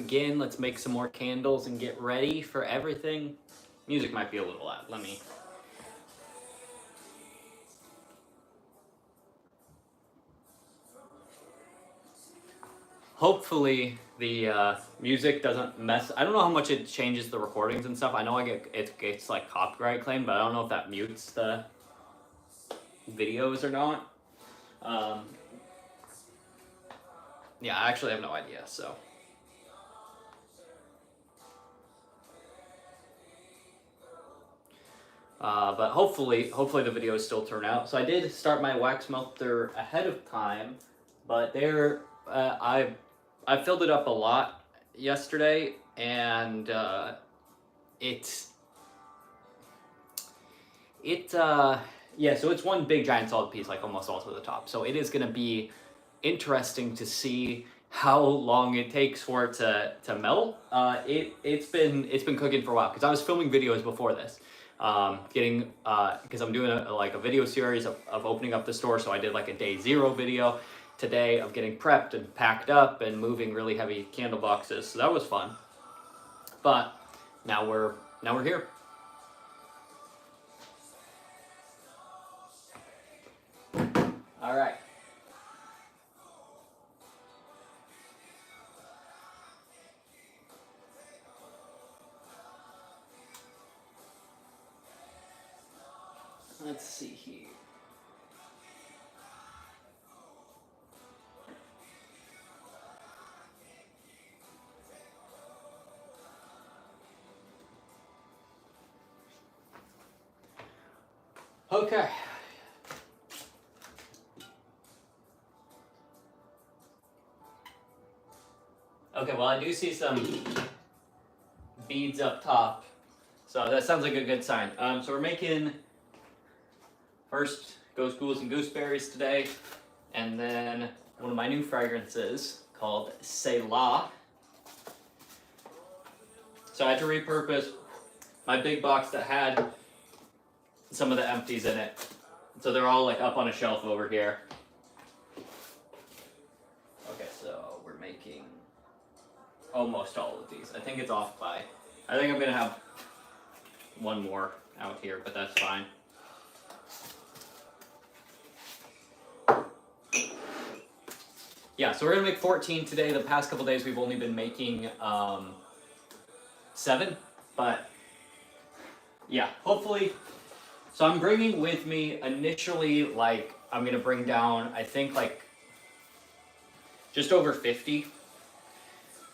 begin. Let's make some more candles and get ready for everything. Music might be a little loud. Let me... Hopefully the music doesn't mess. I don't know how much it changes the recordings and stuff. I know it gets like copyright claim, but I don't know if that mutes the videos or not. Yeah, I actually have no idea. So. But hopefully the videos still turn out. So I did start my wax melter ahead of time, but I filled it up a lot yesterday, and yeah, so it's one big giant solid piece, like almost all to the top. So it is going to be interesting to see how long it takes for it to melt. It's been cooking for a while because I was filming videos before this. Because I'm doing a video series of opening up the store, so I did like a day 0 video today of getting prepped and packed up and moving really heavy candle boxes. So that was fun. But now we're here. All right. Let's see here. Okay. Okay, well, I do see some beads up top, so that sounds like a good sign. So we're making first Ghost Ghouls and Gooseberries today, and then one of my new fragrances called Selah. So I had to repurpose my big box that had some of the empties in it. So they're all like up on a shelf over here. Okay, so we're making almost all of these. I think it's off by, I think I'm gonna have one more out here, but that's fine. Yeah, so we're gonna make 14 today. The past couple days we've only been making 7, but yeah, hopefully. So I'm bringing with me initially, like, I'm gonna bring down, I think, like just over 50.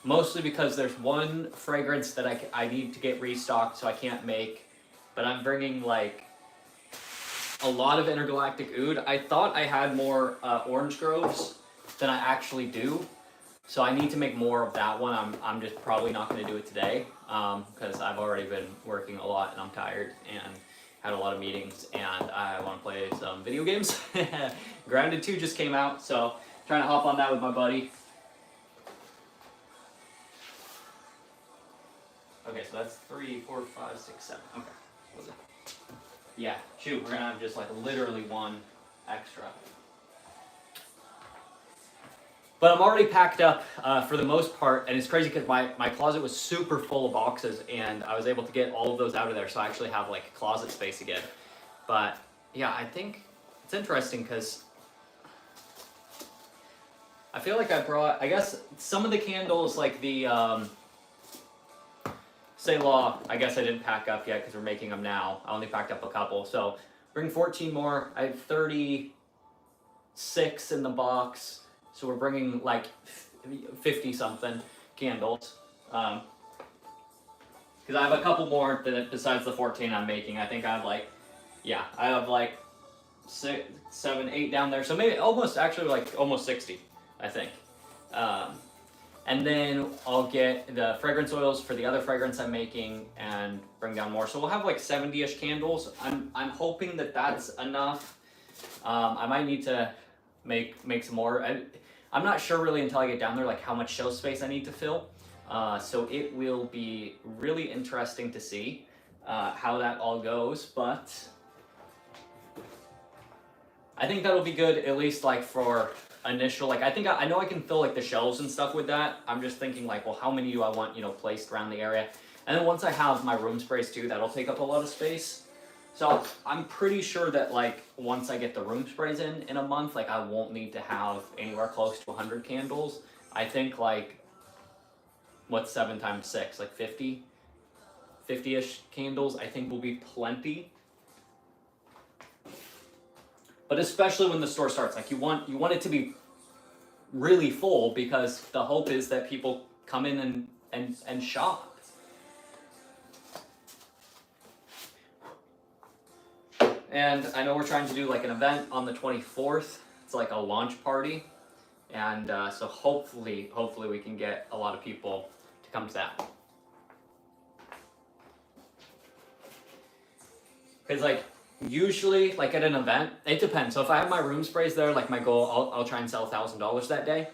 Mostly because there's one fragrance that I need to get restocked, so I can't make. But I'm bringing like a lot of Intergalactic Oud. I thought I had more Orange Groves than I actually do, so I need to make more of that one. I'm just probably not going to do it today because I've already been working a lot and I'm tired and had a lot of meetings and I want to play some video games. Grounded 2 just came out, so trying to hop on that with my buddy. Okay, so that's 3, 4, 5, 6, 7. Okay, what was it? Yeah, shoot, we're gonna have just like literally one extra. But I'm already packed up for the most part, and it's crazy because my closet was super full of boxes, and I was able to get all of those out of there, so I actually have like closet space again. But yeah, I think it's interesting because I feel like I brought, I guess, some of the candles, like the Selah, I guess I didn't pack up yet because we're making them now. I only packed up a couple. So bring 14 more. I have 36 in the box. So we're bringing like 50 something candles. Because I have a couple more besides the 14 I'm making. I think I have like, yeah, I have like 6, 7, 8 down there. So maybe almost 60, I think. And then I'll get the fragrance oils for the other fragrance I'm making and bring down more. So we'll have like 70-ish candles. I'm hoping that that's enough. I might need to make some more. I'm not sure really until I get down there like how much shelf space I need to fill. So it will be really interesting to see how that all goes. But I think that'll be good, at least like for initial, like, I know I can fill like the shelves and stuff with that. I'm just thinking like, well, how many do I want, placed around the area? And then once I have my room sprays too, that'll take up a lot of space. So I'm pretty sure that like once I get the room sprays in a month, like I won't need to have anywhere close to 100 candles. I think like, what's 7 times 6? Like 50-ish candles I think will be plenty. But especially when the store starts, like you want it to be really full, because the hope is that people come in and shop. And I know we're trying to do like an event on the 24th. It's like a launch party. And so hopefully we can get a lot of people to come to that. Because like usually like at an event, it depends. So if I have my room sprays there, like my goal, I'll try and sell $1,000 that day.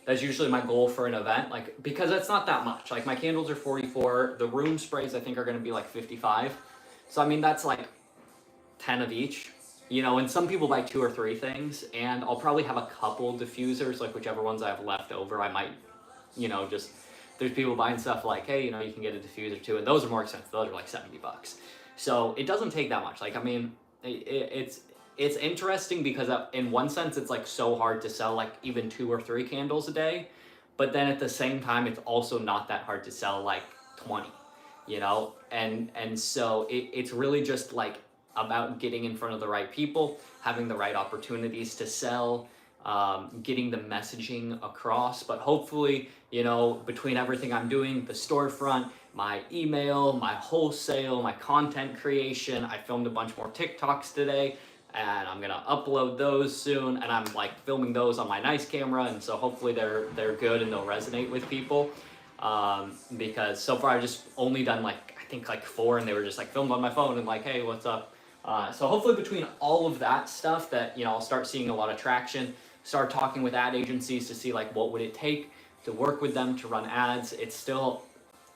That's usually my goal for an event, like because it's not that much. Like my candles are 44. The room sprays I think are going to be like 55. So I mean that's like 10 of each, and some people buy 2 or 3 things, and I'll probably have a couple diffusers, like whichever ones I have left over. I might, just, there's people buying stuff like, hey, you can get a diffuser too, and those are more expensive. Those are like $70. So it doesn't take that much. Like, I mean, it's interesting because in one sense, it's like so hard to sell like even 2 or 3 candles a day, but then at the same time, it's also not that hard to sell like 20, and so it's really just like about getting in front of the right people, having the right opportunities to sell, getting the messaging across. But hopefully, between everything I'm doing, the storefront, my email, my wholesale, my content creation, I filmed a bunch more TikToks today, and I'm gonna upload those soon, and I'm like filming those on my nice camera, and so hopefully they're good and they'll resonate with people. Because so far I've just only done like, I think like 4, and they were just like filmed on my phone and like, hey, what's up? So hopefully between all of that stuff that, I'll start seeing a lot of traction, start talking with ad agencies to see like what would it take to work with them to run ads. It's still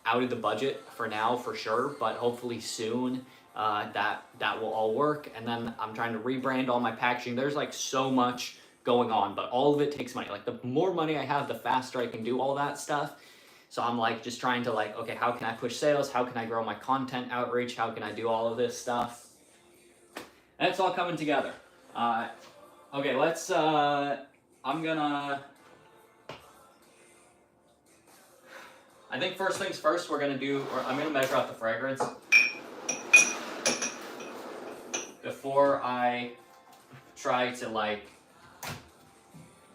out of the budget for now, for sure, but hopefully soon that will all work. And then I'm trying to rebrand all my packaging. There's like so much going on, but all of it takes money. Like the more money I have, the faster I can do all that stuff. So I'm like just trying to like, okay, how can I push sales? How can I grow my content outreach? How can I do all of this stuff? And it's all coming together. Okay, let's, I think first things first, I'm gonna measure out the fragrance before I try to like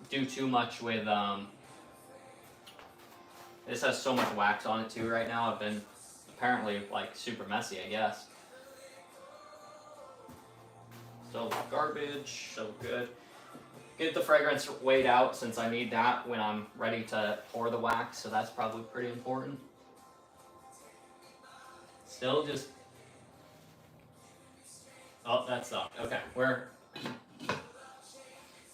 do too much with, this has so much wax on it too right now. I've been apparently like super messy, I guess. So garbage, so good. Get the fragrance weighed out since I need that when I'm ready to pour the wax, so that's probably pretty important. Still just, oh, that's soft. Okay,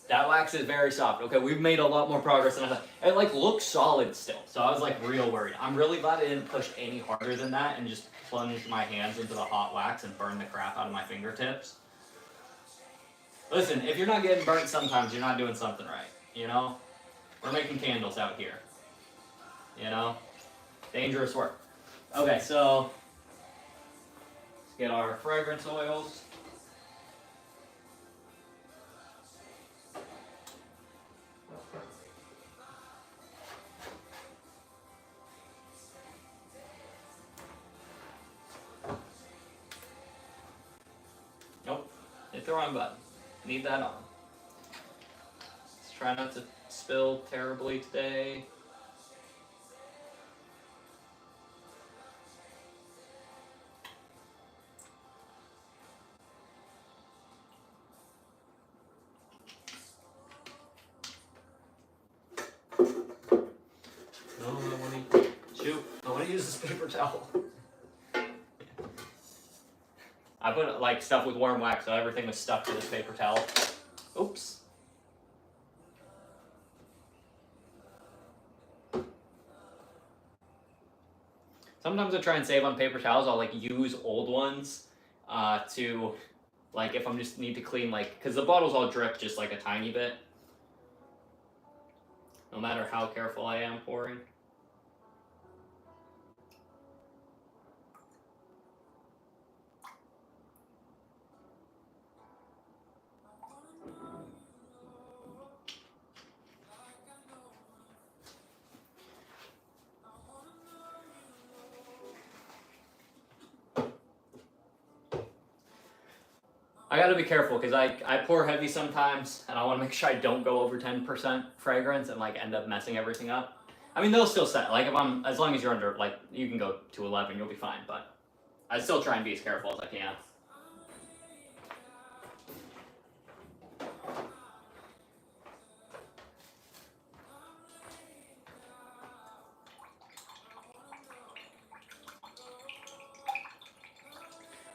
that wax is very soft. Okay, we've made a lot more progress than I thought. It like looks solid still, so I was like real worried. I'm really glad I didn't push any harder than that and just plunge my hands into the hot wax and burn the crap out of my fingertips. Listen, if you're not getting burnt sometimes, you're not doing something right, We're making candles out here, Dangerous work. Okay, so let's get our fragrance oils. Nope, hit the wrong button. Need that on. Let's try not to spill terribly today. No, I want to use this paper towel. I put like stuff with warm wax, so everything was stuck to this paper towel. Oops. Sometimes I try and save on paper towels. I'll like use old ones to like if I'm just need to clean like, because the bottles all drip just like a tiny bit. no matter how careful I am pouring. I gotta be careful because I pour heavy sometimes, and I want to make sure I don't go over 10% fragrance and like end up messing everything up. I mean, they'll still set, like if I'm, as long as you're under, like you can go to 11, you'll be fine. But I still try and be as careful as I can.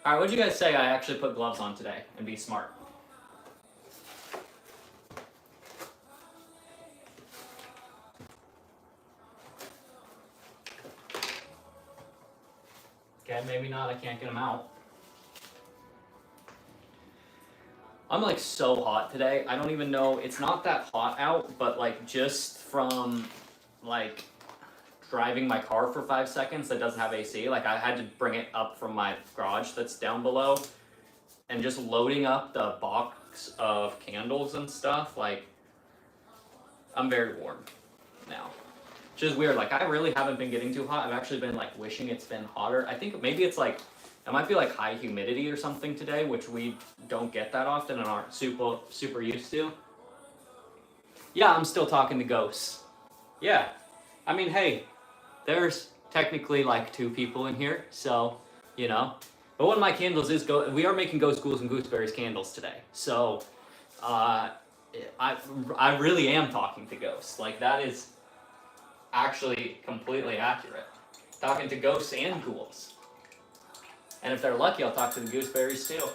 All right, what'd you guys say I actually put gloves on today and be smart? Okay, maybe not. I can't get them out. I'm like so hot today. I don't even know. It's not that hot out, but like just from like driving my car for 5 seconds that doesn't have AC. Like I had to bring it up from my garage that's down below, and just loading up the box of candles and stuff. Like I'm very warm now. Which is weird. Like I really haven't been getting too hot. I've actually been like wishing it's been hotter. I think maybe it's like it might be like high humidity or something today, which we don't get that often and aren't super used to. Yeah, I'm still talking to ghosts. Yeah. I mean, hey, there's technically like 2 people in here, so you know. But one of my candles is we are making Ghost Ghouls and Gooseberries candles today. So I really am talking to ghosts. Like that is actually completely accurate. Talking to ghosts and ghouls. And if they're lucky, I'll talk to the gooseberries too.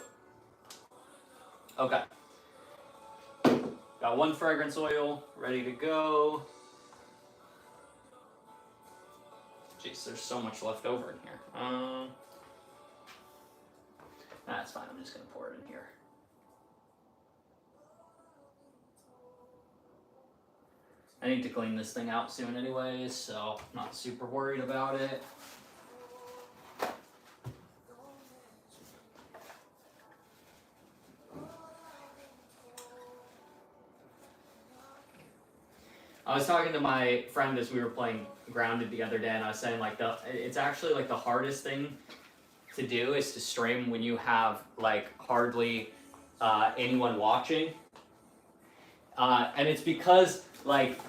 Okay. Got 1 fragrance oil ready to go. Jeez, there's so much left over in here. That's fine, I'm just gonna pour it in here. I need to clean this thing out soon anyways, so I'm not super worried about it. I was talking to my friend as we were playing Grounded the other day, and I was saying like it's actually like the hardest thing to do is to stream when you have like hardly anyone watching, and it's because like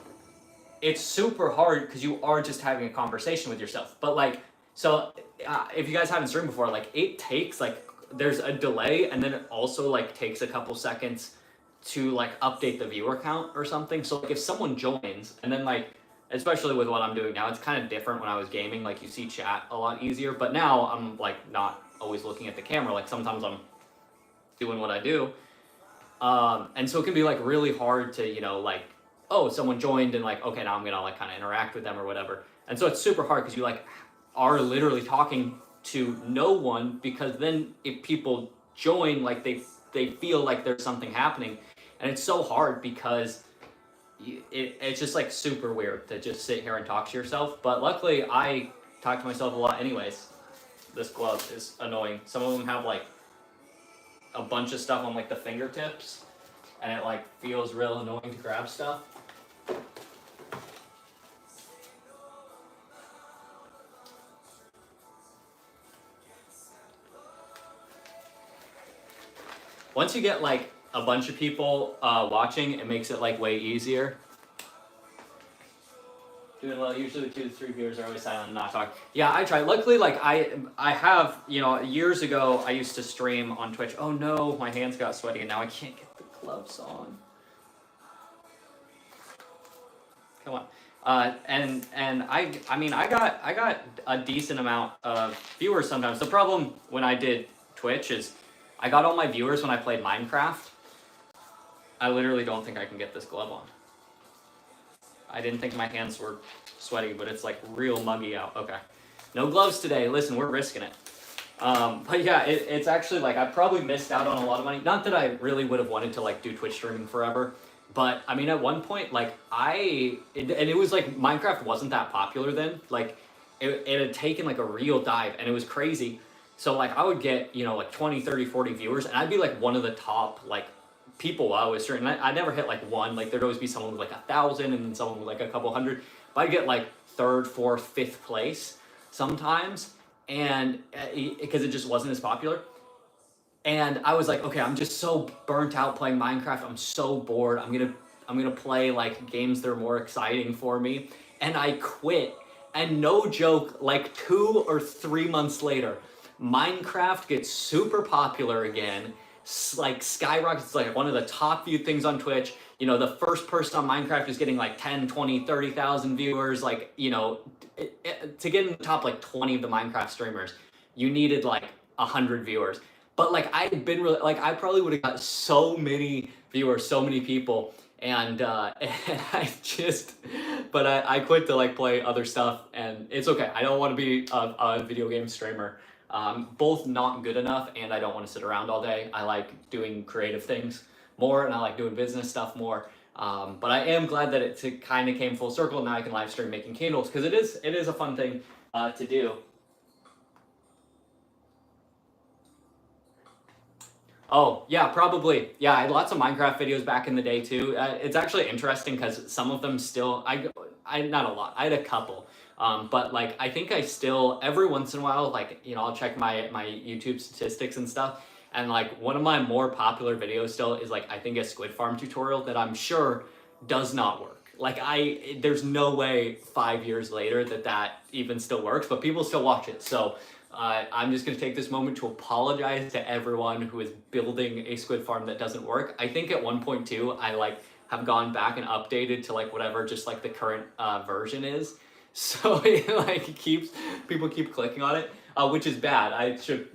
it's super hard because you are just having a conversation with yourself. But like so, if you guys haven't streamed before, like it takes like there's a delay, and then it also like takes a couple seconds to like update the viewer count or something. So like if someone joins and then like especially with what I'm doing now, it's kind of different when I was gaming, like you see chat a lot easier, but now I'm like not always looking at the camera, like sometimes I'm doing what I do, and so it can be like really hard to, you know, like, oh, someone joined and like, okay, now I'm gonna like kind of interact with them or whatever. And so it's super hard because you like are literally talking to no one, because then if people join, like they feel like there's something happening. And it's so hard because it's just like super weird to just sit here and talk to yourself. But luckily I talk to myself a lot anyways. This glove is annoying. Some of them have like a bunch of stuff on like the fingertips, and it like feels real annoying to grab stuff. Once you get like a bunch of people watching, it makes it like way easier. Doing well. Usually the 2 to 3 viewers are always silent and not talking. Yeah, I try. Luckily, like I have, you know, years ago I used to stream on Twitch. Oh no, my hands got sweaty and now I can't get the gloves on. Come on. And I mean I got a decent amount of viewers sometimes. The problem when I did Twitch is I got all my viewers when I played Minecraft. I literally don't think I can get this glove on. I didn't think my hands were sweaty, but it's like real muggy out. Okay. No gloves today. Listen, we're risking it. But yeah, it's actually like I probably missed out on a lot of money. Not that I really would have wanted to like do Twitch streaming forever, But I mean, at one point, like and it was like Minecraft wasn't that popular then. Like it had taken like a real dive, and it was crazy. So like I would get, you know, like 20, 30, 40 viewers, and I'd be like one of the top like people I was certain. I never hit like one. Like there'd always be someone with like 1,000, and then someone with like a couple hundred. But I'd get like third, fourth, fifth place sometimes, and because it just wasn't as popular. And I was like, okay, I'm just so burnt out playing Minecraft. I'm so bored. I'm gonna play like games that are more exciting for me. And I quit. And no joke, like 2 or 3 months later, Minecraft gets super popular again. Like skyrockets. It's like one of the top viewed things on Twitch. You know, the first person on Minecraft is getting like 10, 20, 30,000 viewers. Like, you know, to get in the top like 20 of the Minecraft streamers, you needed like 100 viewers. But like I'd been really like I probably would have got so many viewers, so many people, and and I quit to like play other stuff, and it's okay. I don't want to be a video game streamer. Both not good enough, and I don't want to sit around all day. I like doing creative things more, and I like doing business stuff more. But I am glad that it kind of came full circle. Now I can live stream making candles because it is a fun thing to do. Oh, yeah, probably. Yeah, I had lots of Minecraft videos back in the day too. It's actually interesting because some of them still, I not a lot. I had a couple, but like I think I still every once in a while, like you know, I'll check my YouTube statistics and stuff, and like one of my more popular videos still is like I think a Squid Farm tutorial that I'm sure does not work. Like there's no way 5 years later that even still works, but people still watch it. So I'm just going to take this moment to apologize to everyone who is building a squid farm that doesn't work. I think at 1.2, I like have gone back and updated to like whatever just like the current version is. So it like people keep clicking on it, which is bad. I should,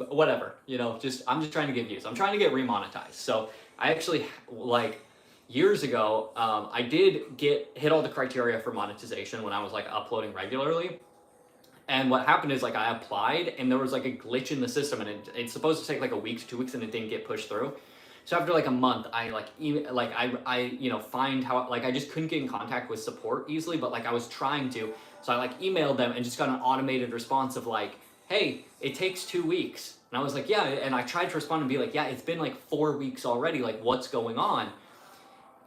whatever, you know, I'm just trying to get views. I'm trying to get remonetized. So I actually like years ago, I did hit all the criteria for monetization when I was like uploading regularly. And what happened is like I applied and there was like a glitch in the system, and it's supposed to take like a week to 2 weeks, and it didn't get pushed through. So after like a month, I like I you know find how like I just couldn't get in contact with support easily, but like I was trying to. So I like emailed them and just got an automated response of like, hey, it takes 2 weeks. And I was like, yeah, and I tried to respond and be like, yeah, it's been like 4 weeks already, like what's going on?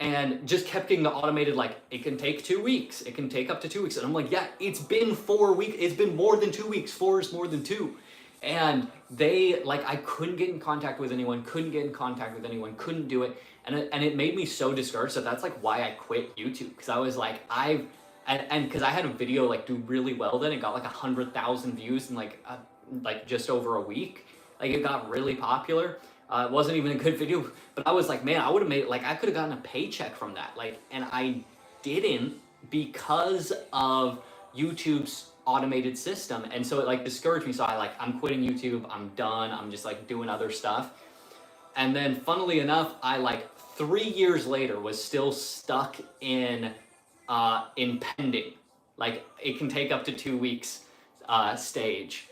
And just kept getting the automated like it can take 2 weeks, it can take up to 2 weeks, and I'm like, yeah, it's been 4 weeks, it's been more than 2 weeks, 4 is more than 2. And they like I couldn't get in contact with anyone, couldn't do it, and it made me so discouraged that that's like why I quit YouTube, because I was like and because I had a video like do really well then, it got like 100,000 views in like just over a week, like it got really popular. It wasn't even a good video, but I was like, man, I would have made like I could have gotten a paycheck from that, like, and I didn't because of YouTube's automated system, and so it like discouraged me. So I'm quitting YouTube. I'm done. I'm just like doing other stuff. And then, funnily enough, I like 3 years later was still stuck in pending. Like it can take up to 2 weeks stage.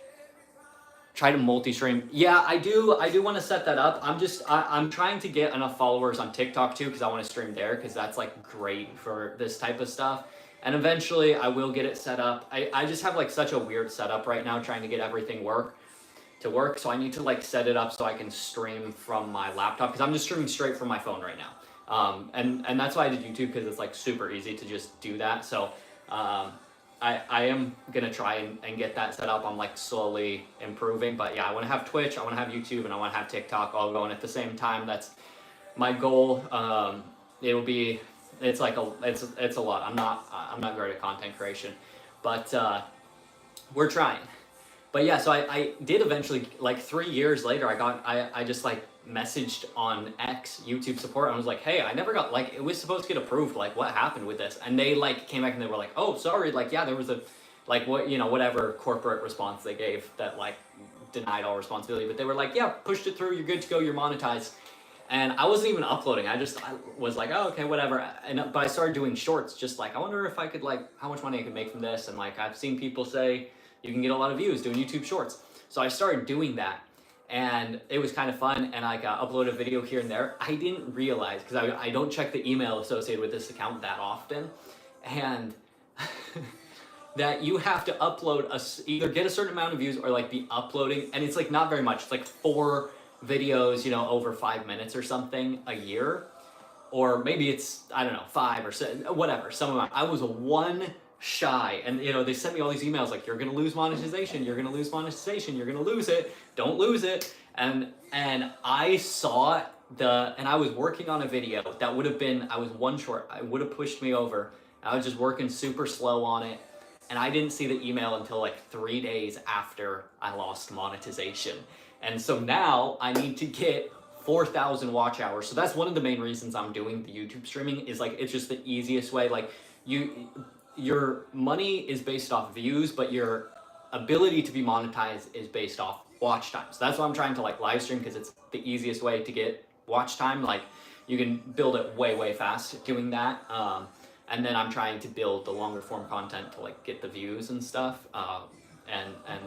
Try to multi-stream. Yeah, I do want to set that up. I'm trying to get enough followers on TikTok too, because I want to stream there, because that's like great for this type of stuff. And eventually I will get it set up. I just have like such a weird setup right now trying to get everything work. So I need to like set it up so I can stream from my laptop, because I'm just streaming straight from my phone right now. And that's why I did YouTube, because it's like super easy to just do that. So I am gonna try and get that set up. I'm like slowly improving, but yeah, I want to have Twitch, I want to have YouTube, and I want to have TikTok all going at the same time. That's my goal. It's like it's a lot. I'm not great at content creation, but we're trying. But yeah, so I did eventually, like 3 years later, I just like messaged on X YouTube support, and I was like, hey, I never got, like, it was supposed to get approved, like what happened with this? And they like came back and they were like, oh, sorry, like yeah, there was a like what, you know, whatever corporate response they gave that like denied all responsibility, but they were like, yeah, pushed it through, you're good to go, you're monetized. And I wasn't even uploading. I was like, oh, okay, whatever. But I started doing shorts, just like, I wonder if I could like how much money I could make from this. And like I've seen people say you can get a lot of views doing YouTube shorts. So I started doing that. and it was kind of fun, and I uploaded a video here and there. I didn't realize, because I don't check the email associated with this account that often, and that you have to upload either get a certain amount of views or like be uploading, and it's like not very much. It's like 4 videos, you know, over 5 minutes or something a year, or maybe it's, I don't know, 5 or 6, whatever, some amount. I was 1 shy, and you know, they sent me all these emails like, you're gonna lose monetization, you're gonna lose monetization, you're gonna lose it, don't lose it. And I saw and I was working on a video that would have been, I was 1 short, I would have pushed me over. I was just working super slow on it, and I didn't see the email until like 3 days after I lost monetization. And so now I need to get 4,000 watch hours. So that's one of the main reasons I'm doing the YouTube streaming, is like, it's just the easiest way. Like, your money is based off views, but your ability to be monetized is based off watch time. So that's why I'm trying to like live stream, because it's the easiest way to get watch time. Like, you can build it way fast doing that. And then I'm trying to build the longer form content to like get the views and stuff. And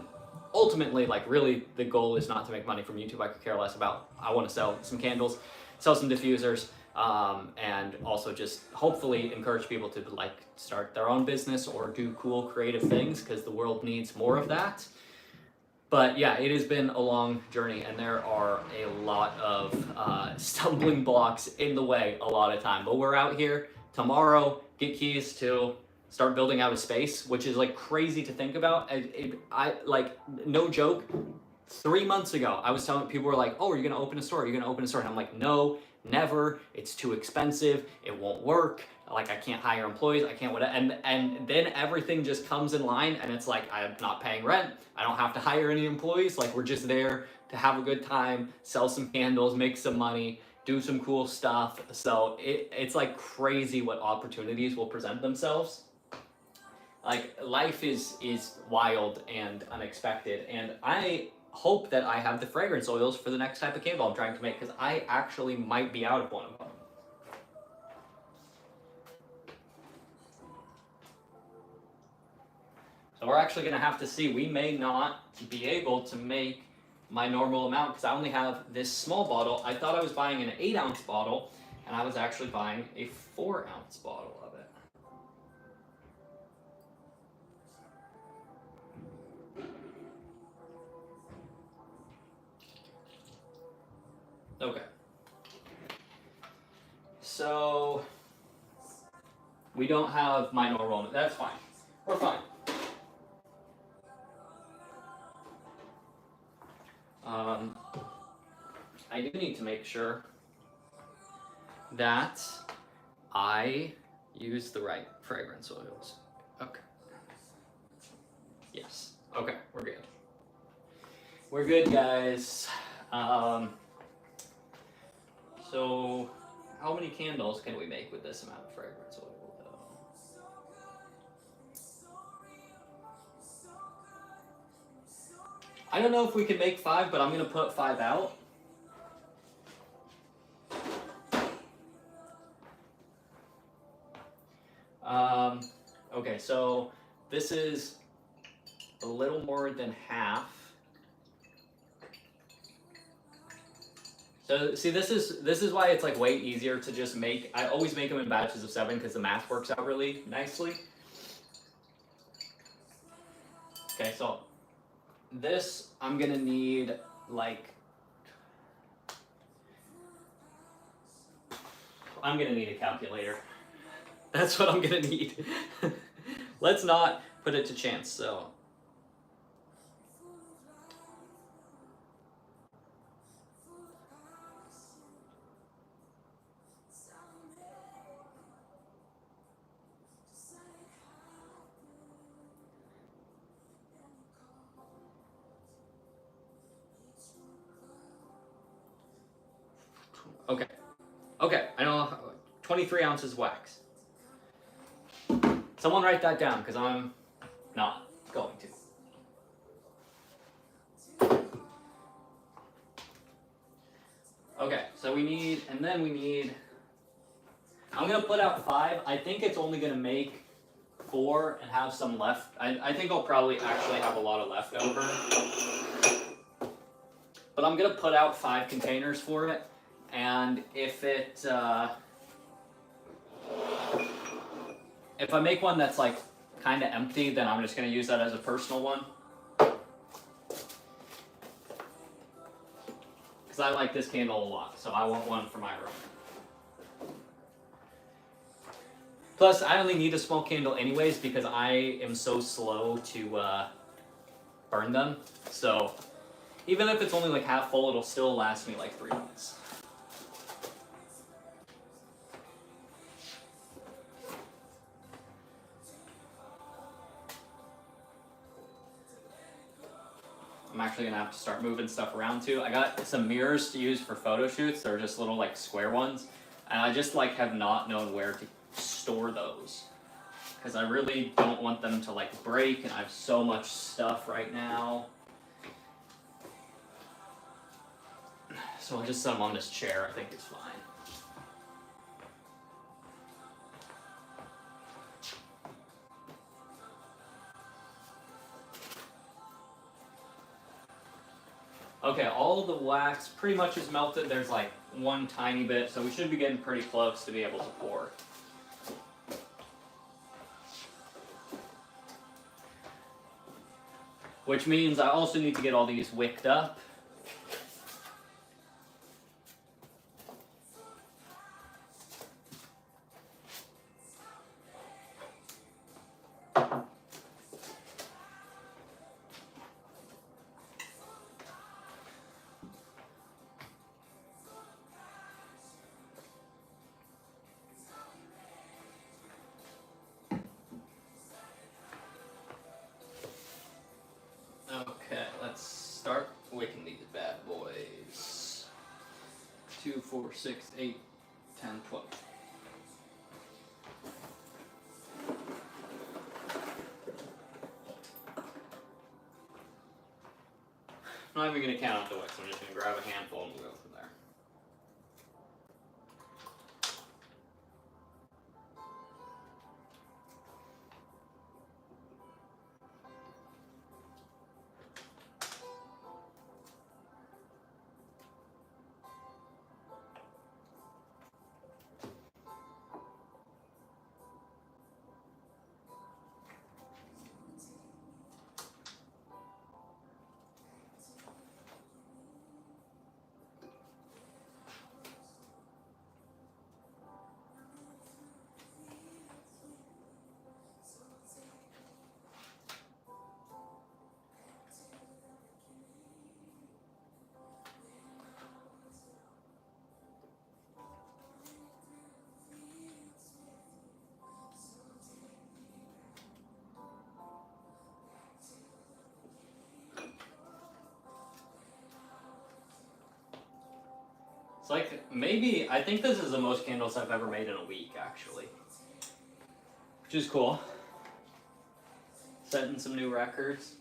ultimately, like, really the goal is not to make money from YouTube. I could care less about, I want to sell some candles, sell some diffusers, and also just hopefully encourage people to like start their own business or do cool creative things, because the world needs more of that. But yeah, it has been a long journey, and there are a lot of stumbling blocks in the way a lot of time. But we're out here tomorrow, get keys to start building out a space, which is like crazy to think about. I like, no joke, 3 months ago, I was telling people, were like, oh, are you gonna open a store? Are you gonna open a store? And I'm like, no, never. It's too expensive. It won't work. Like, I can't hire employees. I can't whatever. And then everything just comes in line, and it's like, I'm not paying rent. I don't have to hire any employees. Like, we're just there to have a good time, sell some candles, make some money, do some cool stuff. So it's like crazy what opportunities will present themselves. Like, life is wild and unexpected, and I hope that I have the fragrance oils for the next type of candle I'm trying to make, because I actually might be out of one of them. So we're actually going to have to see. We may not be able to make my normal amount, because I only have this small bottle. I thought I was buying an 8-ounce bottle, and I was actually buying a 4-ounce bottle of it. Okay. So we don't have my normal. That's fine. We're fine. I do need to make sure that I use the right fragrance oils. Okay. Yes. Okay, we're good. We're good, guys. So how many candles can we make with this amount of fragrance oil, though? I don't know if we can make 5, but I'm gonna put 5 out. Okay, so this is a little more than half. So see, this is why it's like way easier to just make. I always make them in batches of 7, because the math works out really nicely. Okay, so this I'm gonna need like, I'm gonna need a calculator. That's what I'm gonna need. Let's not put it to chance. So okay, I know 23 ounces wax. Someone write that down, because I'm not going to. Okay, so we need, and then we need, I'm going to put out 5. I think it's only going to make 4 and have some left. I think I'll probably actually have a lot of leftover. But I'm gonna put out 5 containers for it, and if I make one that's like kind of empty, then I'm just gonna use that as a personal one. Because I like this candle a lot, so I want one for my room. Plus, I only need a small candle anyways because I am so slow to burn them. So even if it's only like half full, it'll still last me like 3 months. I'm actually gonna have to start moving stuff around too. I got some mirrors to use for photo shoots. They're just little like square ones, and I just like have not known where to store those because I really don't want them to like break, and I have so much stuff right now. So I'll just set them on this chair. I think it's fine. Okay, all the wax pretty much is melted. There's like one tiny bit, so we should be getting pretty close to be able to pour. Which means I also need to get all these wicked up. Okay, let's start wicking these bad boys. 2, 4, 6, 8, 10, 12. I'm not even going to count out the wicks, I'm just going to grab a handful and we'll go from there. It's like, maybe, I think this is the most candles I've ever made in a week, actually. Which is cool. Setting some new records.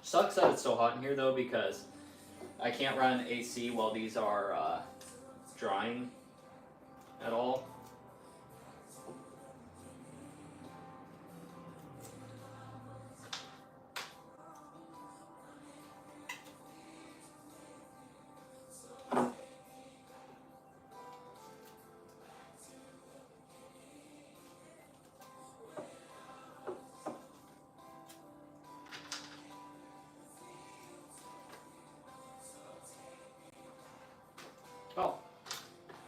Sucks that it's so hot in here though, because I can't run AC while these are drying at all. Oh,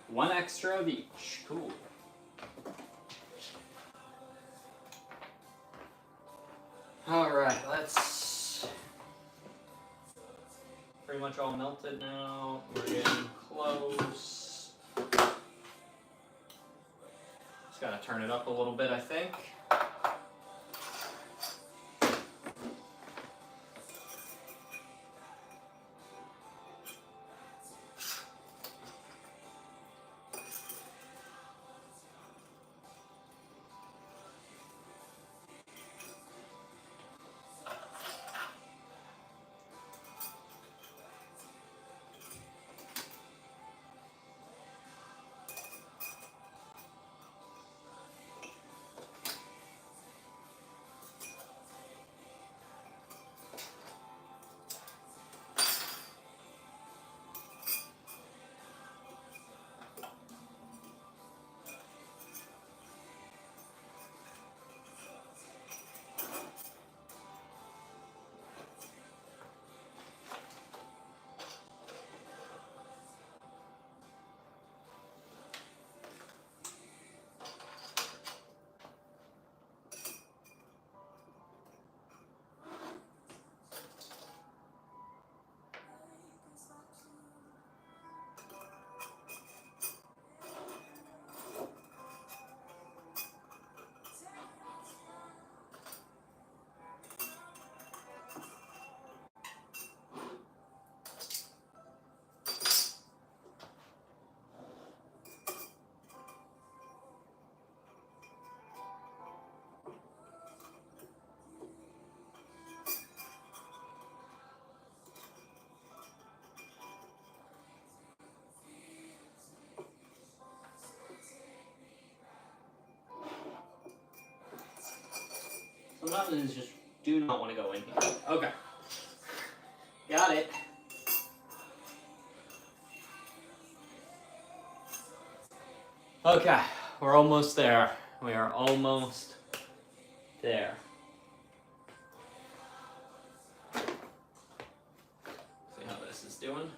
one extra of each. Cool. Alright, let's... Pretty much all melted now. We're getting close. Just gotta turn it up a little bit, I think. Sometimes I just do not want to go in here. Okay. Got it. Okay, we're almost there. We are almost there. See how this is doing.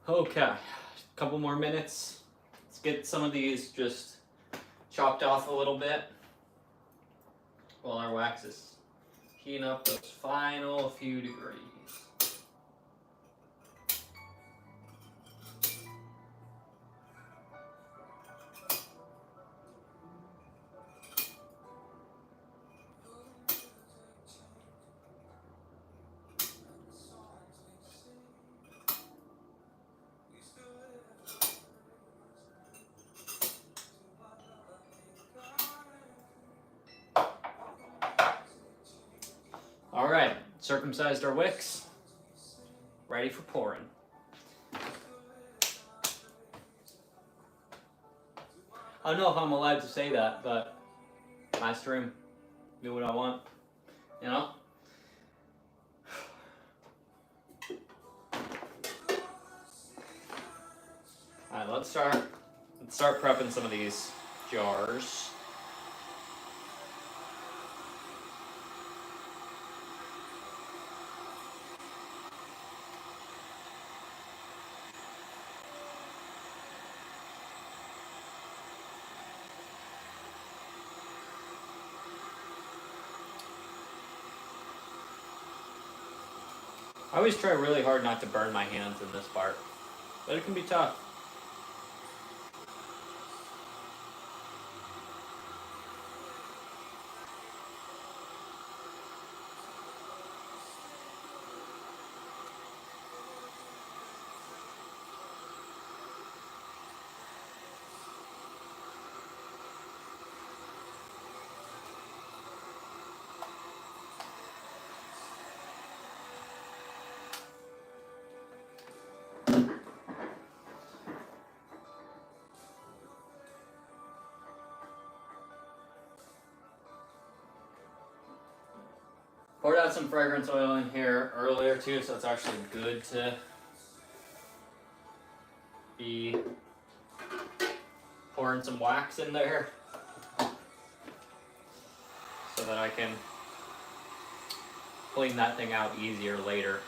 Okay, a couple more minutes. Let's get some of these just chopped off a little bit while our wax is heating up those final few degrees. All right, circumcised our wicks, ready for pouring. I don't know if I'm allowed to say that, but my stream, do what I want, you know? All right, let's start prepping some of these jars. I always try really hard not to burn my hands in this part, but it can be tough. Poured out some fragrance oil in here earlier too, so it's actually good to be pouring some wax in there so that I can clean that thing out easier later.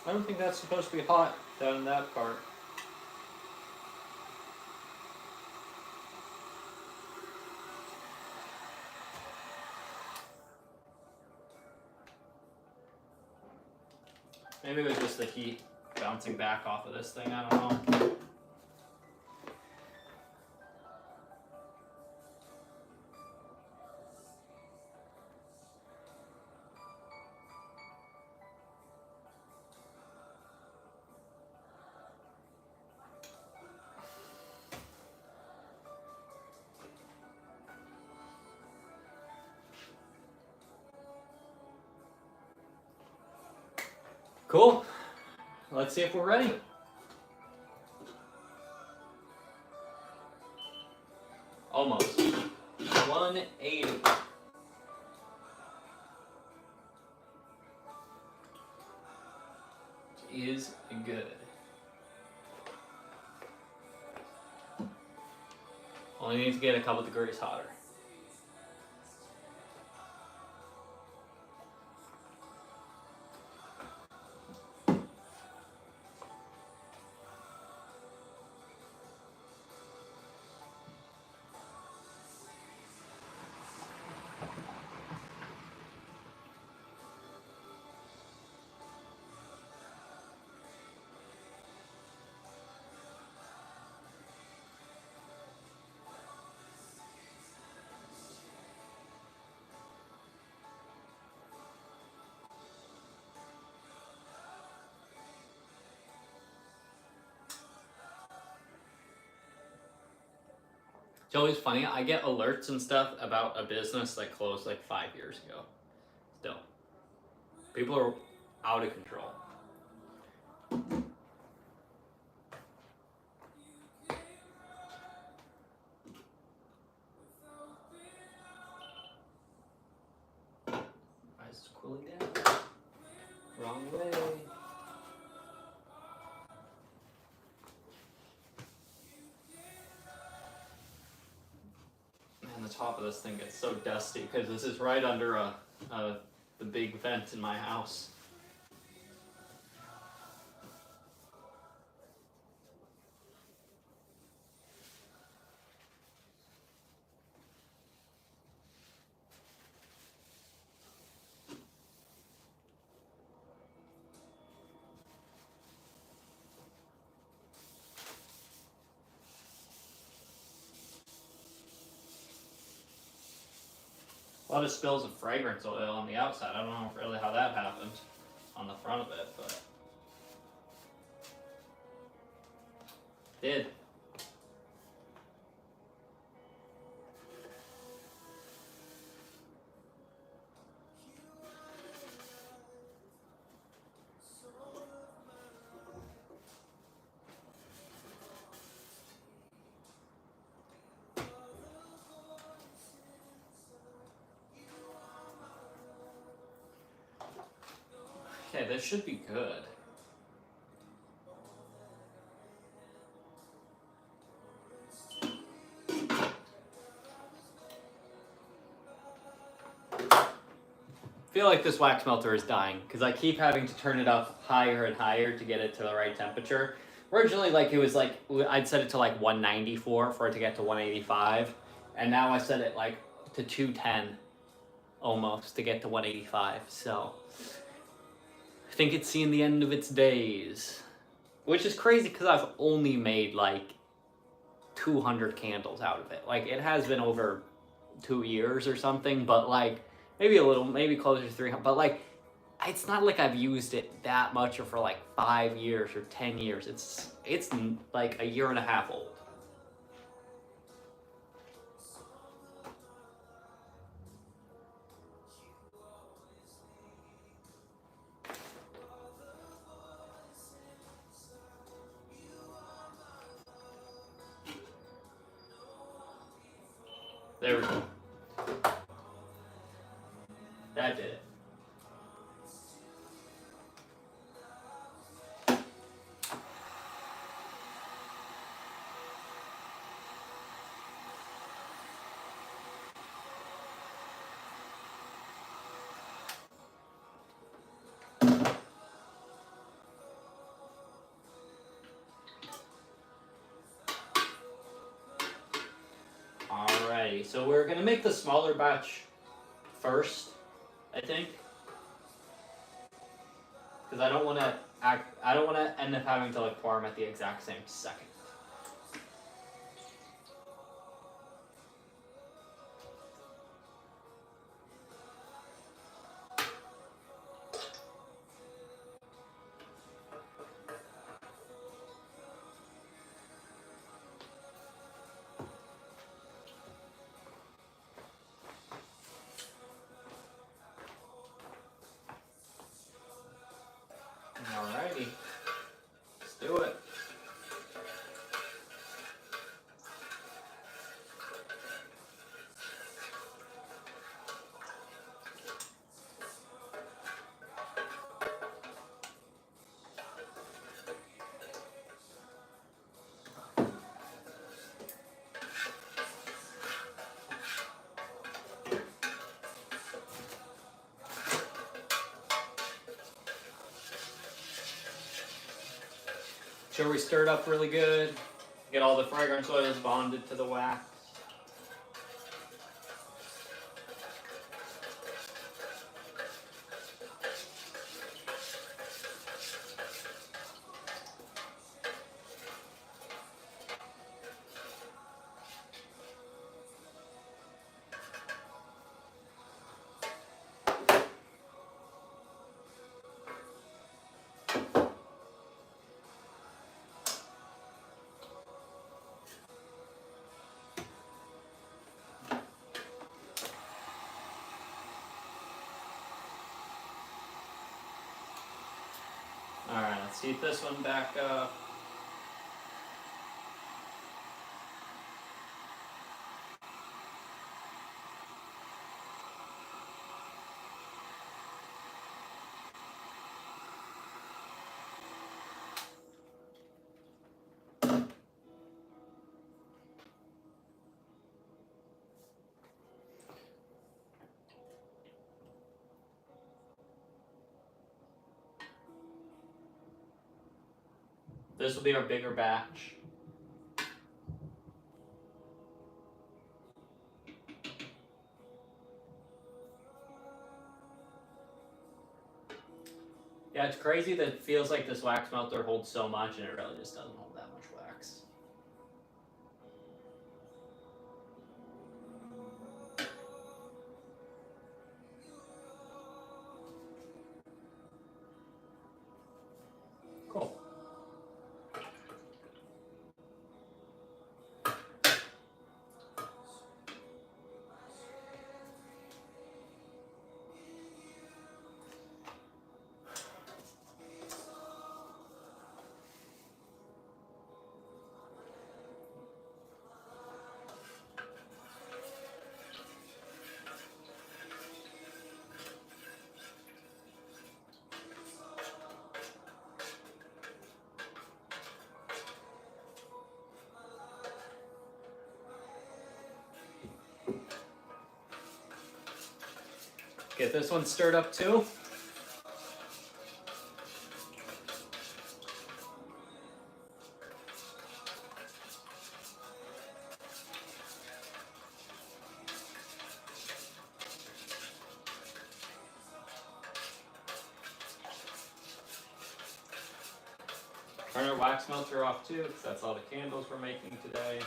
I don't think that's supposed to be hot down in that part. Maybe it was just the heat bouncing back off of this thing, I don't know. Cool. Let's see if we're ready. Almost. 180. Is good. Only need to get a couple degrees hotter. It's always funny. I get alerts and stuff about a business that closed like 5 years ago. Still, people are out of control. Ice is cooling down. Wrong way. Man, the top of this thing gets so dusty because this is right under the big vent in my house. A lot of spills of fragrance oil on the outside. I don't know really how that happened on the front of it, but it did. Okay, this should be good. I feel like this wax melter is dying because I keep having to turn it up higher and higher to get it to the right temperature. Originally, like it was like I'd set it to like 194 for it to get to 185, and now I set it like to 210 almost to get to 185. So I think it's seen the end of its days, which is crazy because I've only made like 200 candles out of it. Like it has been over 2 years or something, but like maybe a little, maybe closer to 300, but like it's not like I've used it that much or for like 5 years or 10 years. It's like a year and a half old. There we go. That did it. Alrighty, so we're gonna make the smaller batch first, I think, because I don't want to end up having to like pour them at the exact same second. Alrighty, let's do it. Sure we stir it up really good. Get all the fragrance oils bonded to the wax. Let's heat this one back up. This will be our bigger batch. Yeah, it's crazy that it feels like this wax melter holds so much and it really just doesn't hold that much wax. Cool. Get this one stirred up too. Turn our wax melter off too, because that's all the candles we're making today.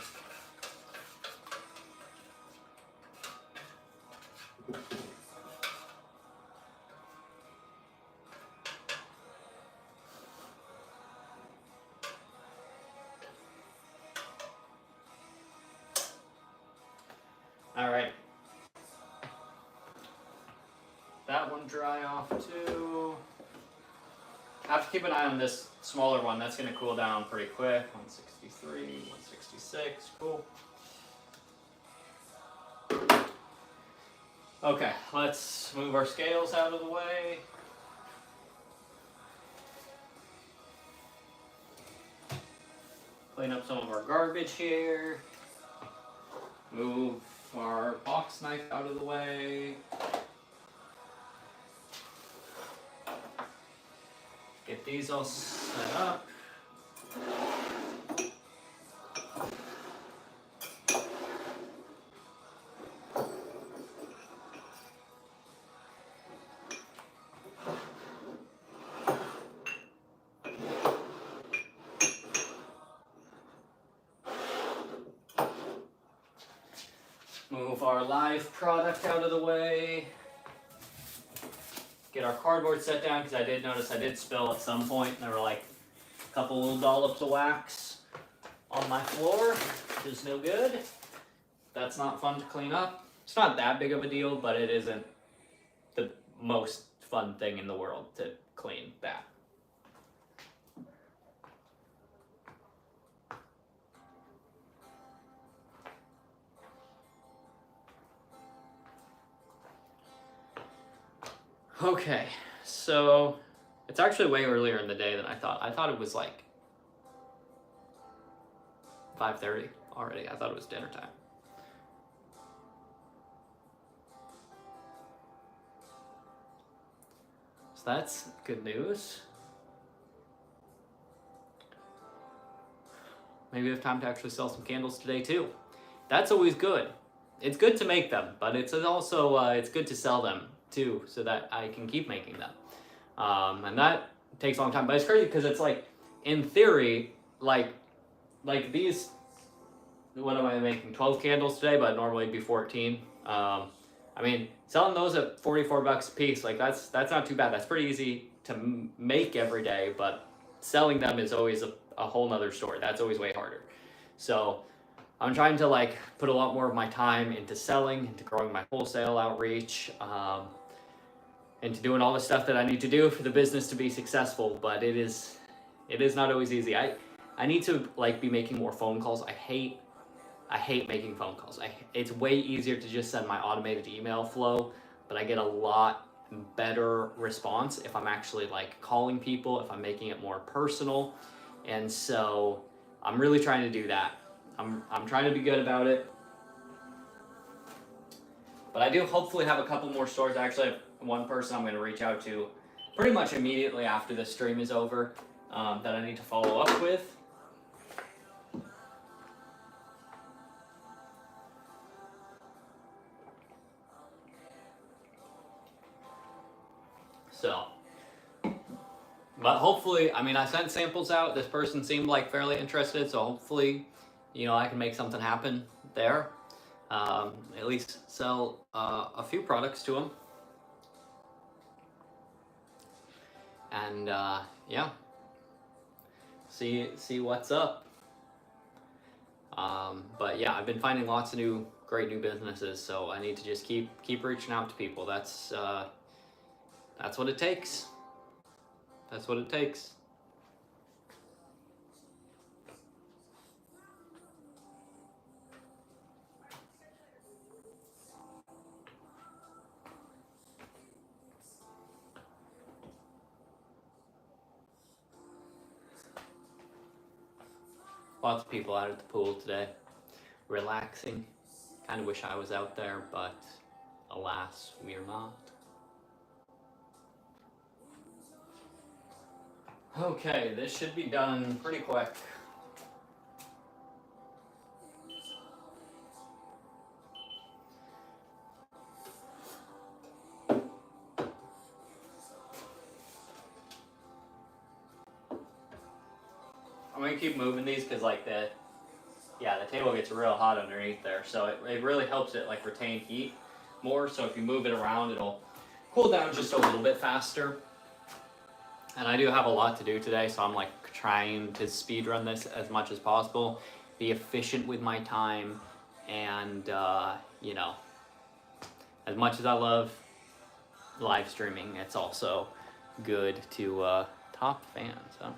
All right. That one dry off too. I have to keep an eye on this smaller one. That's going to cool down pretty quick. 163, 166, cool. Okay, let's move our scales out of the way. Clean up some of our garbage here. Move our box knife out of the way. Get these all set up. Move our live product out of the way. Get our cardboard set down, because I did notice I did spill at some point, and there were like a couple little dollops of wax on my floor, which is no good. That's not fun to clean up. It's not that big of a deal, but it isn't the most fun thing in the world to clean that. Okay, so it's actually way earlier in the day than I thought. I thought it was like 5:30 already. I thought it was dinner time. So that's good news. Maybe we have time to actually sell some candles today too. That's always good. It's good to make them, but it's also it's good to sell them too, so that I can keep making them. And that takes a long time, but it's crazy because it's like, in theory, like these, what am I making, 12 candles today, but normally it'd be 14. I mean, selling those at 44 bucks a piece, like that's not too bad. That's pretty easy to make every day, but selling them is always a whole nother story. That's always way harder. So I'm trying to like put a lot more of my time into selling, into growing my wholesale outreach, into doing all the stuff that I need to do for the business to be successful. But it is It is not always easy. I need to like be making more phone calls. I hate making phone calls. It's way easier to just send my automated email flow, but I get a lot better response if I'm actually like calling people, if I'm making it more personal. And so I'm really trying to do that. I'm trying to be good about it. But I do hopefully have a couple more stores. I actually have one person I'm going to reach out to pretty much immediately after the stream is over that I need to follow up with. So, but hopefully, I mean, I sent samples out. This person seemed like fairly interested, so hopefully, you know, I can make something happen there. At least sell a few products to them. And yeah, see what's up. But yeah, I've been finding lots of great new businesses, so I need to just keep reaching out to people. That's what it takes. That's what it takes. Lots of people out at the pool today, relaxing. Kind of wish I was out there, but alas, we are not. Okay, this should be done pretty quick. I'm gonna keep moving these because like the table gets real hot underneath there, so it really helps it like retain heat more. So if you move it around, it'll cool down just a little bit faster. And I do have a lot to do today, so I'm like trying to speed run this as much as possible, be efficient with my time, and you know, as much as I love live streaming, it's also good to top fans. Huh?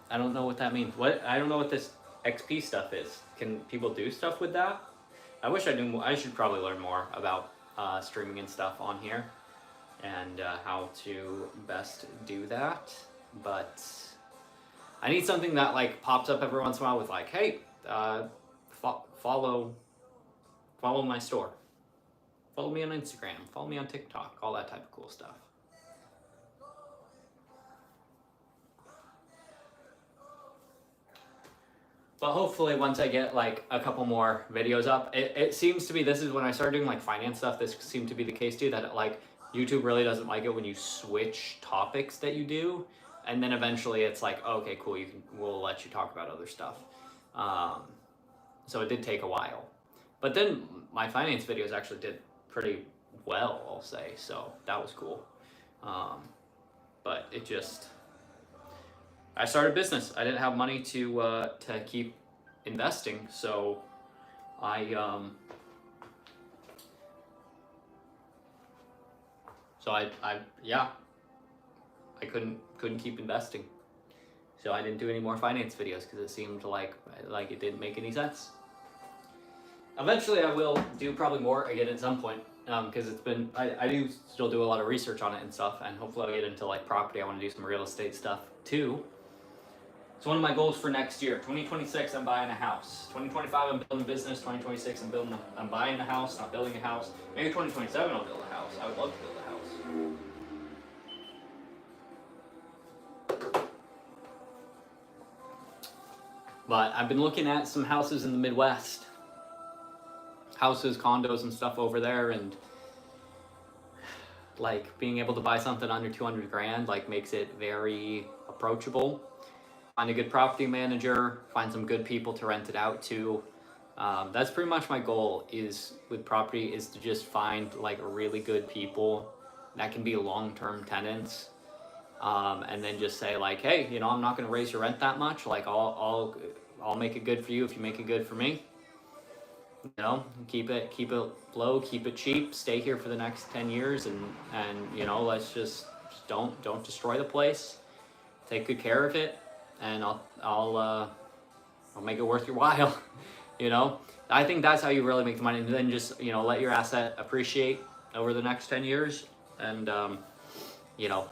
I don't know what that means. I don't know what this XP stuff is. Can people do stuff with that? I wish I knew. I should probably learn more about streaming and stuff on here, and how to best do that. But I need something that like pops up every once in a while with like, hey, follow my store, follow me on Instagram, follow me on TikTok, all that type of cool stuff. But hopefully once I get like a couple more videos up, it seems to be, this is when I started doing like finance stuff, this seemed to be the case too, that like YouTube really doesn't like it when you switch topics that you do, and then eventually it's like, okay, cool, we'll let you talk about other stuff. So it did take a while, but then my finance videos actually did pretty well, I'll say, so that was cool. But it just, I started a business. I didn't have money to keep investing, so I couldn't keep investing. So I didn't do any more finance videos because it seemed like it didn't make any sense. Eventually, I will do probably more again at some point, because it's been, I do still do a lot of research on it and stuff, and hopefully I'll get into like property. I want to do some real estate stuff too. It's one of my goals for next year. 2026, I'm buying a house. 2025, I'm building a business. 2026, I'm buying a house, not building a house. Maybe 2027, I'll build a house. I would love to build a house. But I've been looking at some houses in the Midwest. Houses, condos, and stuff over there, and like being able to buy something under 200 grand like makes it very approachable. Find a good property manager, find some good people to rent it out to. That's pretty much my goal is with property, is to just find like really good people that can be long-term tenants, and then just say like, hey, you know, I'm not going to raise your rent that much. Like I'll make it good for you if you make it good for me. You know, keep it low, keep it cheap, stay here for the next 10 years, and you know, let's just Just don't destroy the place. Take good care of it, and I'll make it worth your while. You know, I think that's how you really make the money, and then just, you know, let your asset appreciate over the next 10 years, and you know,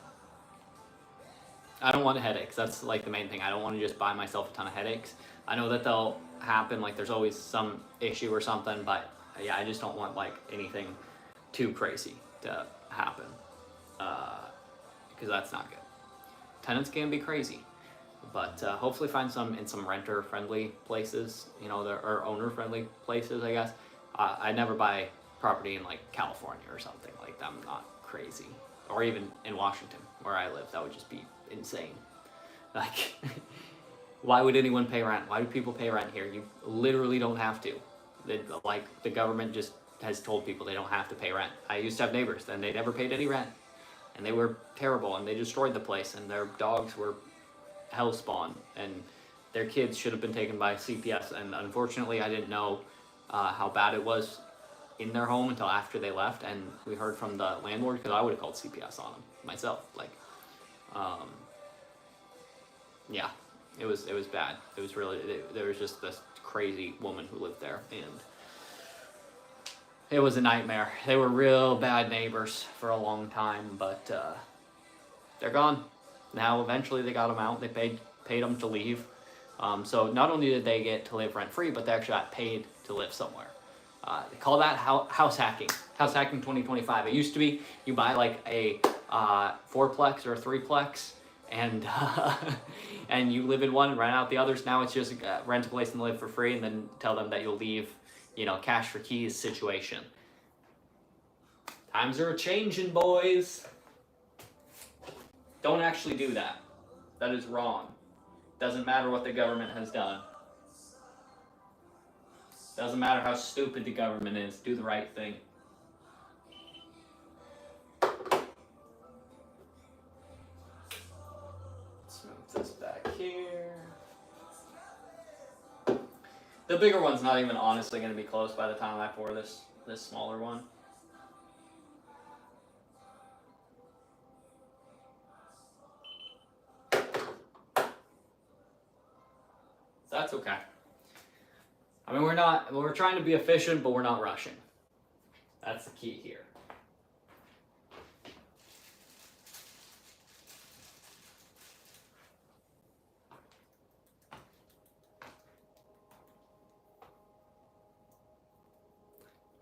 I don't want headaches. That's like the main thing. I don't want to just buy myself a ton of headaches. I know that they'll happen, like there's always some issue or something, but yeah, I just don't want like anything too crazy to happen, because that's not good. Tenants can be crazy, but hopefully find some in some renter-friendly places, you know, or owner-friendly places, I guess. I never buy property in like California or something like that. I'm not crazy, or even in Washington where I live. That would just be insane. Like, why would anyone pay rent? Why do people pay rent here? You literally don't have to. Like, the government just has told people they don't have to pay rent. I used to have neighbors, and they never paid any rent, and they were terrible, and they destroyed the place, and their dogs were hellspawn, and their kids should have been taken by CPS. And unfortunately, I didn't know how bad it was in their home until after they left, and we heard from the landlord, because I would have called CPS on them myself. Like, yeah, it was bad. It was really, there was just this crazy woman who lived there, and it was a nightmare. They were real bad neighbors for a long time, but they're gone now. Eventually they got them out. They paid them to leave. So not only did they get to live rent free, but they actually got paid to live somewhere. They call that house hacking. House hacking 2025. It used to be you buy like a fourplex or a threeplex, and and you live in one and rent out the others. Now it's just rent a place and live for free, and then tell them that you'll leave, you know, cash for keys situation. Times are a-changing, boys. Don't actually do that. That is wrong. Doesn't matter what the government has done. Doesn't matter how stupid the government is. Do the right thing. Let's move this back here. The bigger one's not even honestly going to be close by the time I pour this smaller one. That's okay. I mean, we're trying to be efficient, but we're not rushing. That's the key here.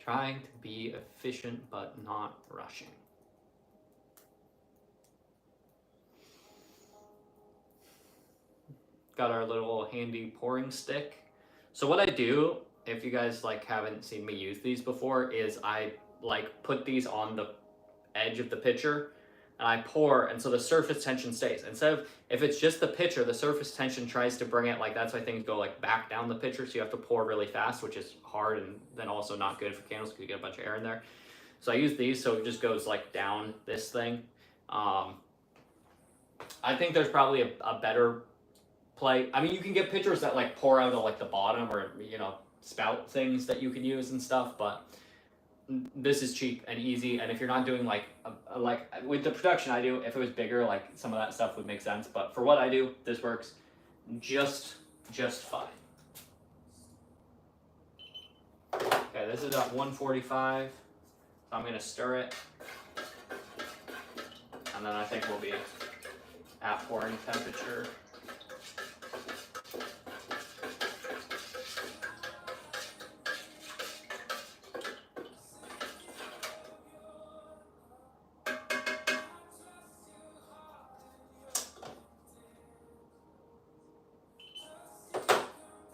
Trying to be efficient, but not rushing. Got our little handy pouring stick. So what I do, if you guys like haven't seen me use these before, is I like put these on the edge of the pitcher and I pour, and so the surface tension stays. Instead of, if it's just the pitcher, the surface tension tries to bring it, like that's why things go like back down the pitcher, so you have to pour really fast, which is hard and then also not good for candles because you get a bunch of air in there. So I use these so it just goes like down this thing. I think there's probably a better play. I mean, you can get pitchers that like pour out of like the bottom, or, you know, spout things that you can use and stuff, but this is cheap and easy. And if you're not doing like with the production I do, if it was bigger, like some of that stuff would make sense, but for what I do, this works just fine. Okay, this is at 145, so I'm gonna stir it, and then I think we'll be at pouring temperature.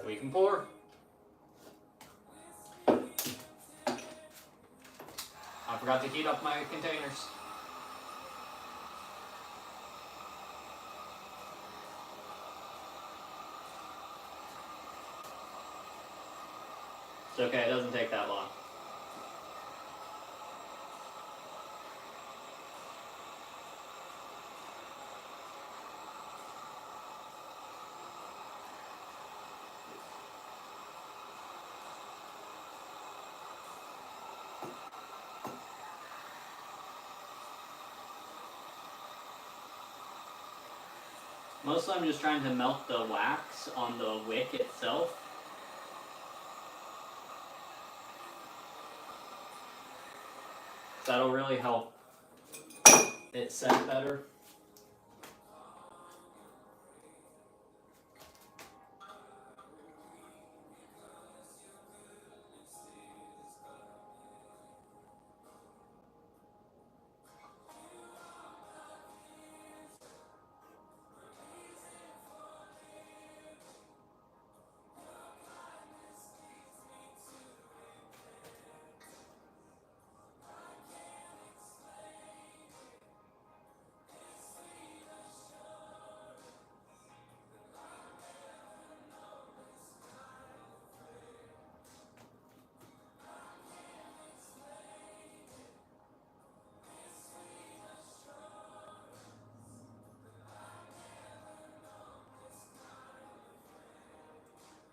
We can pour. I forgot to heat up my containers. It's okay, it doesn't take that long. Mostly I'm just trying to melt the wax on the wick itself. That'll really help it set better.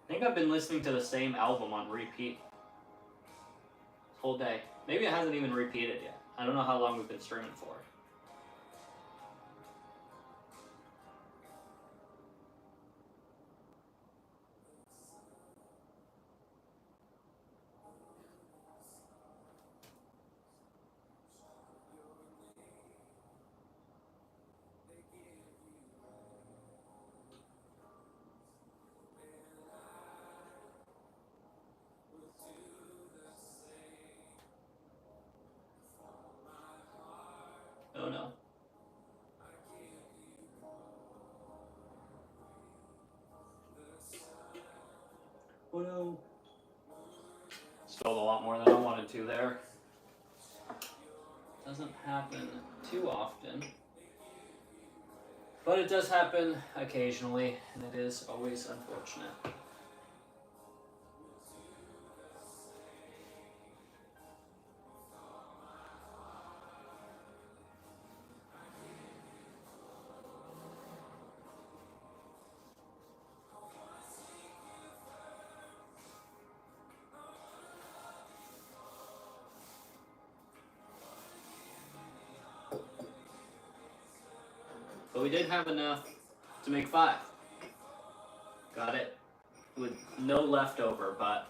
I think I've been listening to the same album on repeat whole day. Maybe it hasn't even repeated yet. I don't know how long we've been streaming for. Oh no. Oh no. Spilled a lot more than I wanted to there. Doesn't happen too often. But it does happen occasionally, and it is always unfortunate. But we did have enough to make 5. Got it with no leftover, but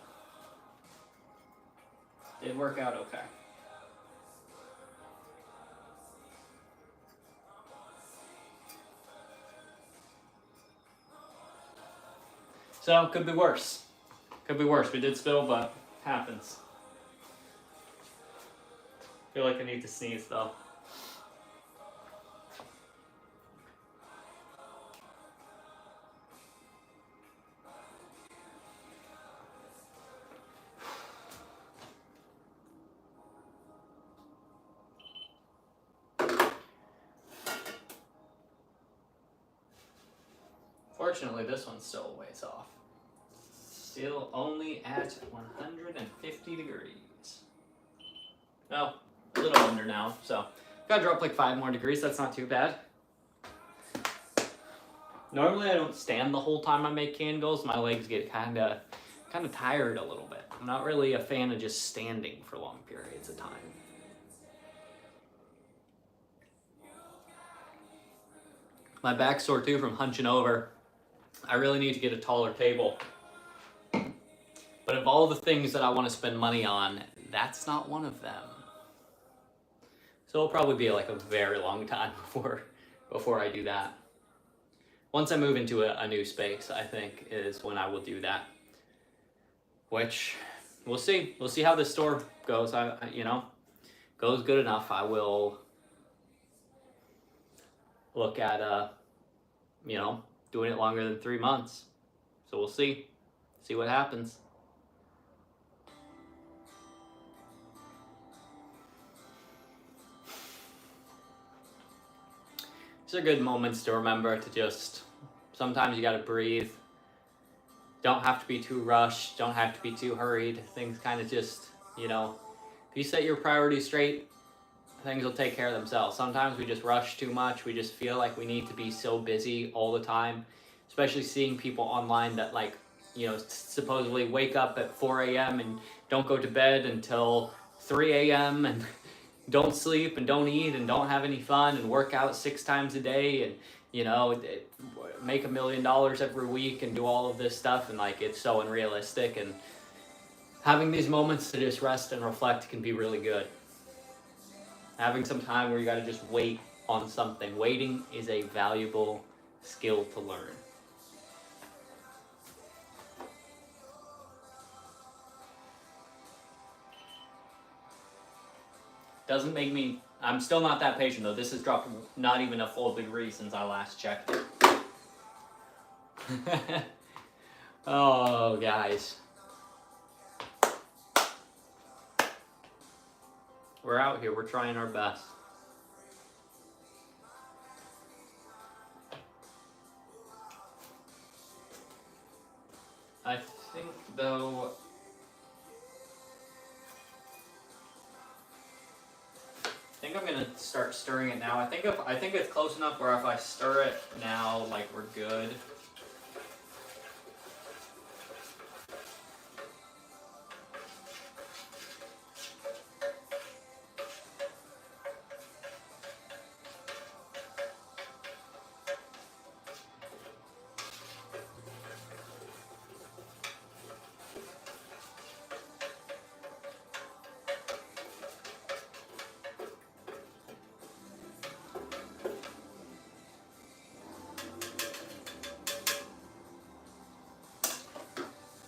did work out okay. So, could be worse. Could be worse. We did spill, but happens. Feel like I need to sneeze though. Fortunately, this one's still a ways off. Still only at 150 degrees. Oh, a little under now, so gotta drop like 5 more degrees. That's not too bad. Normally, I don't stand the whole time I make candles. My legs get kind of tired a little bit. I'm not really a fan of just standing for long periods of time. My back's sore too from hunching over. I really need to get a taller table. But of all the things that I want to spend money on, that's not one of them. So it'll probably be like a very long time before I do that. Once I move into a new space, I think, is when I will do that. Which, we'll see. We'll see how this store goes. Goes good enough, I will look at, doing it longer than 3 months. So we'll see. See what happens. These are good moments to remember to just, sometimes you gotta breathe. Don't have to be too rushed. Don't have to be too hurried. Things kind of just, if you set your priorities straight, things will take care of themselves. Sometimes we just rush too much. We just feel like we need to be so busy all the time, especially seeing people online that supposedly wake up at 4 a.m. and don't go to bed until 3 a.m. and don't sleep and don't eat and don't have any fun and work out 6 times a day and you know, make $1 million every week and do all of this stuff, and like it's so unrealistic. And having these moments to just rest and reflect can be really good. Having some time where you got to just wait on something. Waiting is a valuable skill to learn. Doesn't make me. I'm still not that patient though. This has dropped not even a full degree since I last checked it. Oh, guys. We're out here. We're trying our best. I think though. I think I'm gonna start stirring it now. I think it's close enough where if I stir it now, like we're good.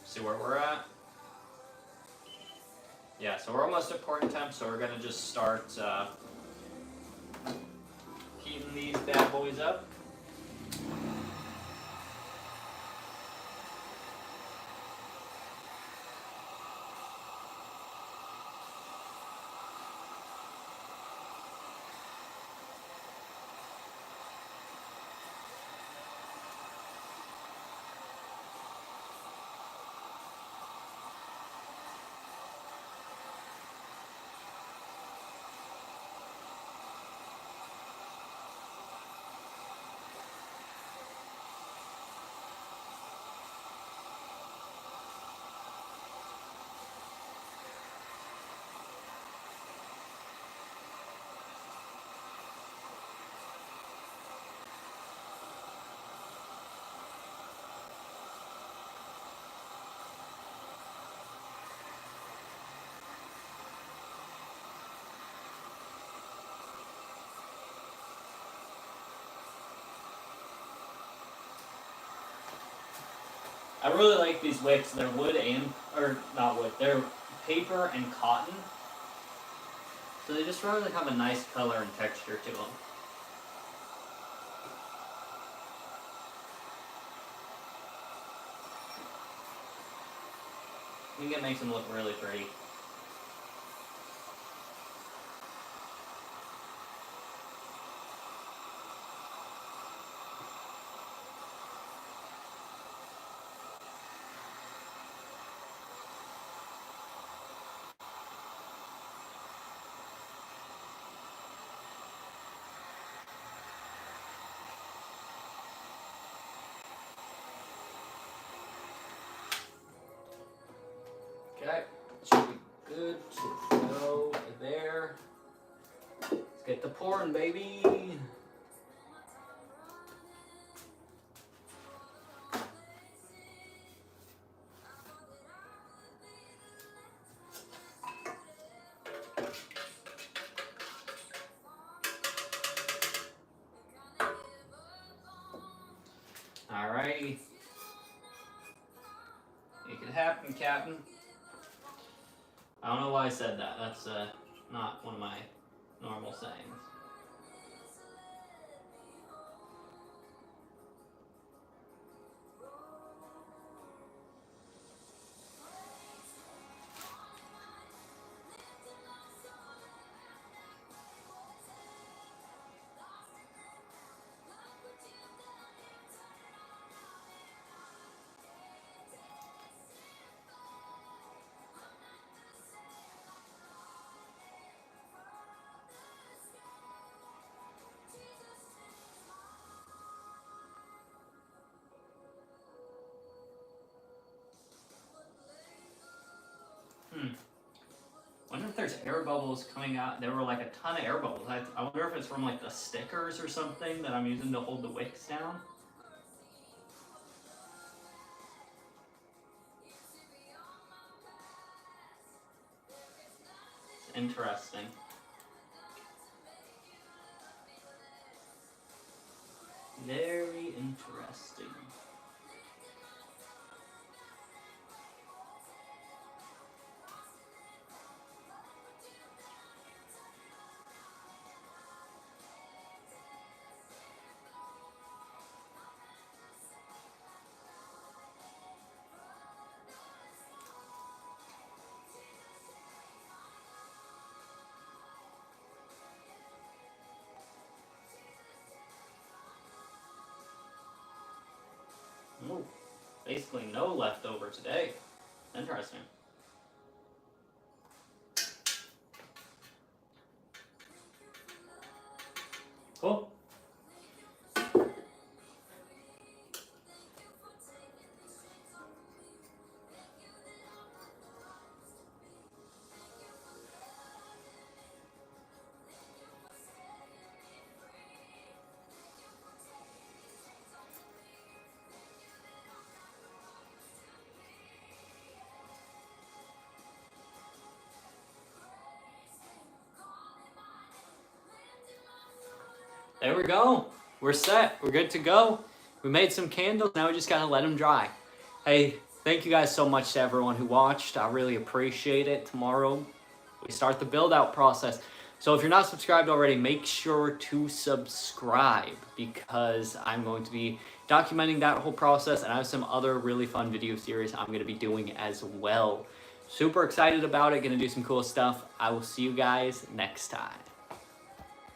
See where we're at? Yeah, so we're almost at pouring temp, so we're gonna just start heating these bad boys up. I really like these wicks. They're wood and, or not wood, they're paper and cotton. So they just really have a nice color and texture to them. I think it makes them look really pretty. Okay, should be good to go there. Let's get the pouring, baby. Alrighty. It can happen, Captain. I don't know why I said that. That's not one of my normal sayings. there's air bubbles coming out. There were like a ton of air bubbles. I wonder if it's from like the stickers or something that I'm using to hold the wicks down. It's interesting. Very interesting. Ooh, basically no leftover today. Interesting. Cool. There we go. We're set. We're good to go. We made some candles. Now we just gotta let them dry. Hey, thank you guys so much to everyone who watched. I really appreciate it. Tomorrow we start the build out process. So if you're not subscribed already, make sure to subscribe because I'm going to be documenting that whole process, and I have some other really fun video series I'm going to be doing as well. Super excited about it. Going to do some cool stuff. I will see you guys next time.